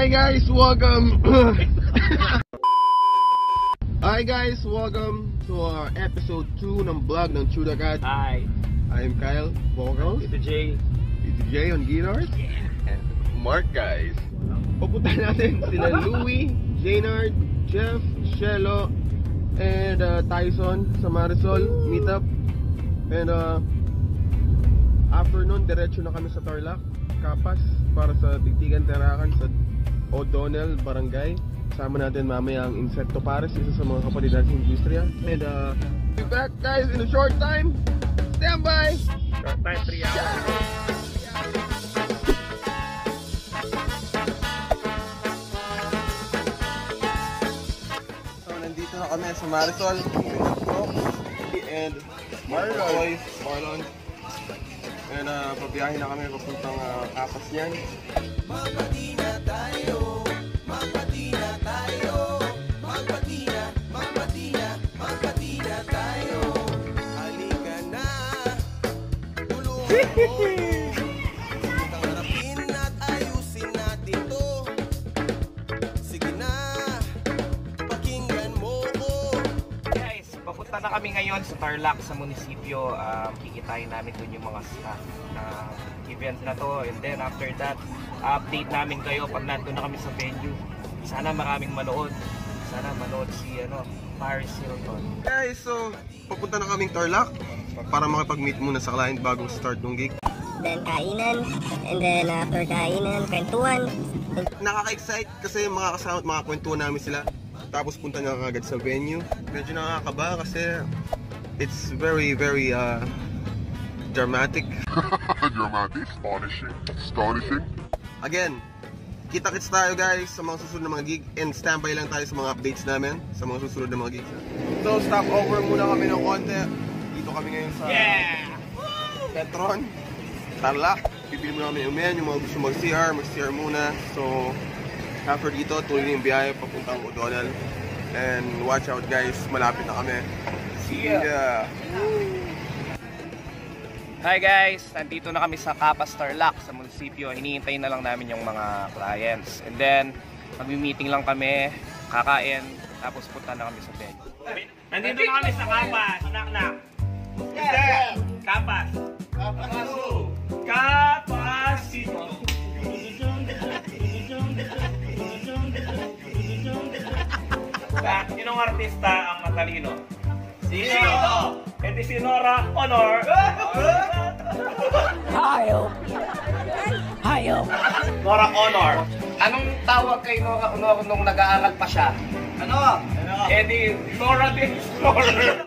Hi guys, welcome. Hi guys, welcome to our episode 2 ng vlog ng Chewthecud. Hi, I'm Kyle, vocals. Ito Jay. Ito Jay on guitars. And Mark guys. Pupunta natin sila Louie, Jaynard, Jeff, Shelo, and Tyson sa Marisol meetup. And after nun, diretso na kami sa Tarlac, Kapas, para sa Tigtigan Terakan sa O'Donnell Barangay. Kasama natin mamaya ang Insekto Pares, isa sa mga kapatid natin sa industriya. And be back guys in a short time. Stand by! Short time, 3 hours. So nandito na kami sa Marisol and Marlon. And pabiyahin na kami papuntang Kapas niyan. Magpati na tayo, magpati na tayo, magpati na tayo. Halika na, tulungan mo. Itang harapin at ayusin natin to. Sige na, pakinggan mo ko. Guys, papunta na kami ngayon sa Tarlac, sa munisipyo. Kikitain namin dun yung mga staff na event na to. And then after that, update namin kayo pag nandun na kami sa venue. Sana maraming manood. Sana manood si Paris Hilton. Guys, so papunta na kaming Tarlac para makipag-meet muna sa client bagong start ng gig. Then kainan, and then after kainan, kwentuhan. Nakaka-excite kasi mga kasama at mga kwentuhan namin sila. Tapos punta na agad sa venue. Medyo nakakaba kasi it's very dramatic. Dramatic, astonishing. Again, kita-kits tayo guys sa mga susunod na mga gig and standby lang tayo sa mga updates namin sa mga susunod na mga gigs. So stop over muna kami ng konti. Dito kami ngayon sa Petron, Tarlac. Bibili muna kami yung mga gusto mag-CR muna. So after dito, tuloy na yung biyahe papuntang O'Donnell. And watch out guys, malapit na kami. See ya! Hi guys, nandito na kami sa Kapas, Tarlac, sa munisipyo. Hinihintay na lang namin yung mga clients. And then, magmi-meeting lang kami, kakain, tapos punta na kami sa venue. Nandito na kami sa Kapas, nak-nak. Kapas. Kapasito. Sinong artista ang matalino? Sino? E di si Nora Honor. Hayop. Nora Honor. Anong tawag kay Nora Honor nung nag-aaral pa siya? Ano? E di Nora the Explorer.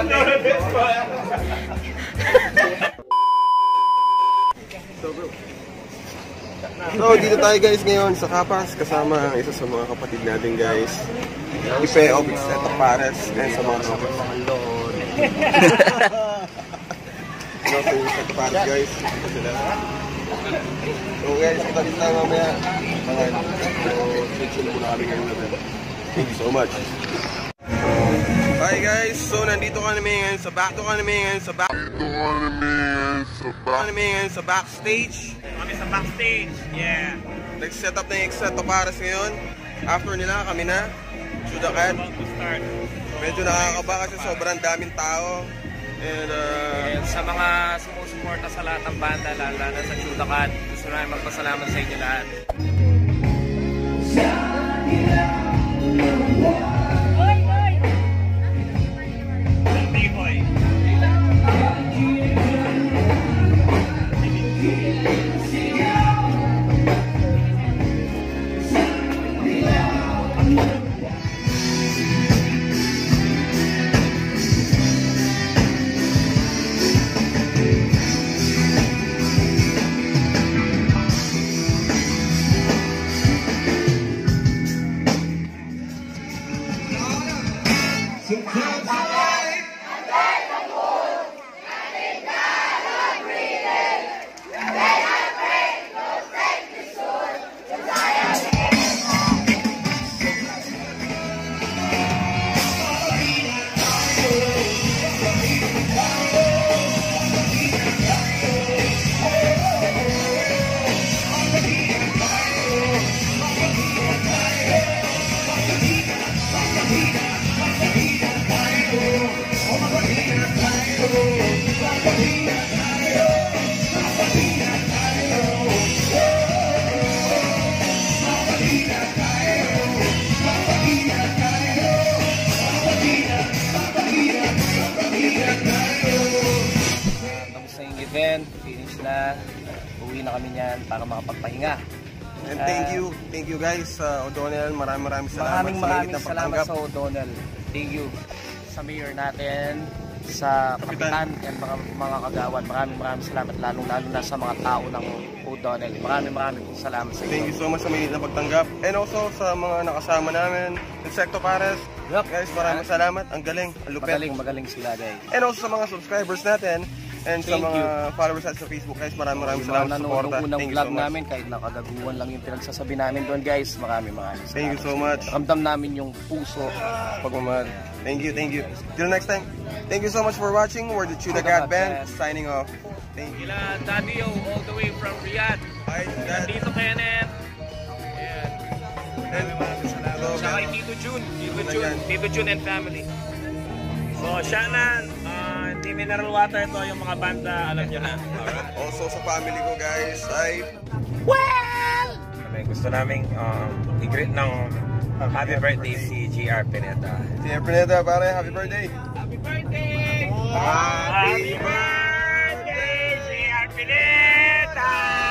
Nora the Explorer. So dito tayo guys ngayon sa Kapas kasama ang isa sa mga kapatid natin guys, Ipe of Insekto Pares and sa mga lord. So Insekto Pares guys. So guys, kita din tayo mamaya. So switch muna kami ngayon natin. Thank you so much. Hi guys, so nandito kami ngayon sa backstage. Kami sa backstage, yeah. Nag-set up na yung Insekto Pares ngayon. After nila, kami na. Chewthecud. About to start. Medyo nakakaba kasi sobrang daming tao. And sa mga sumusuporta sa lahat ng banda, lalo na sa Chewthecud, gusto namin magpasalamat sa inyo lahat. na. Uwi na kami niyan para makapagpahinga. And thank you guys sa O'Donnell. Maraming salamat Maraming salamat sa O'Donnell. Thank you sa mayor natin, sa kapitan and mga kagawan. Maraming salamat lalo na sa mga tao ng O'Donnell. Maraming salamat sa inyo. Thank you so much sa mainit na pagtanggap. And also sa mga nakasama namin, Insekto Pares. Yup. Guys, maraming salamat. Ang galing, ang lupit. Magaling sila guys. And also sa mga subscribers natin and sa mga followers natin sa Facebook, guys, maraming salamat sa suporta. Nung unang vlog namin, kahit nakagaguan lang yung pinagsasabi namin doon guys, maraming salamat. Thank you so much. Ramdam namin yung puso. Pagmamahal. Thank you. Till next time. Thank you so much for watching. We're the Chewthecud Band signing off. Thank you. Kila Daddy-o all the way from Riyadh. Bye, Dad. Tito Kenneth. And Tsaka kay Tito June and family. So, Shannon, hindi mineral water ito yung mga banda, alam nyo na. also sa family ko, guys, ay Gusto naming i-greet ng happy birthday si GR Pineda. Tia Pineda, pare, happy birthday. Happy birthday, GR Pineda!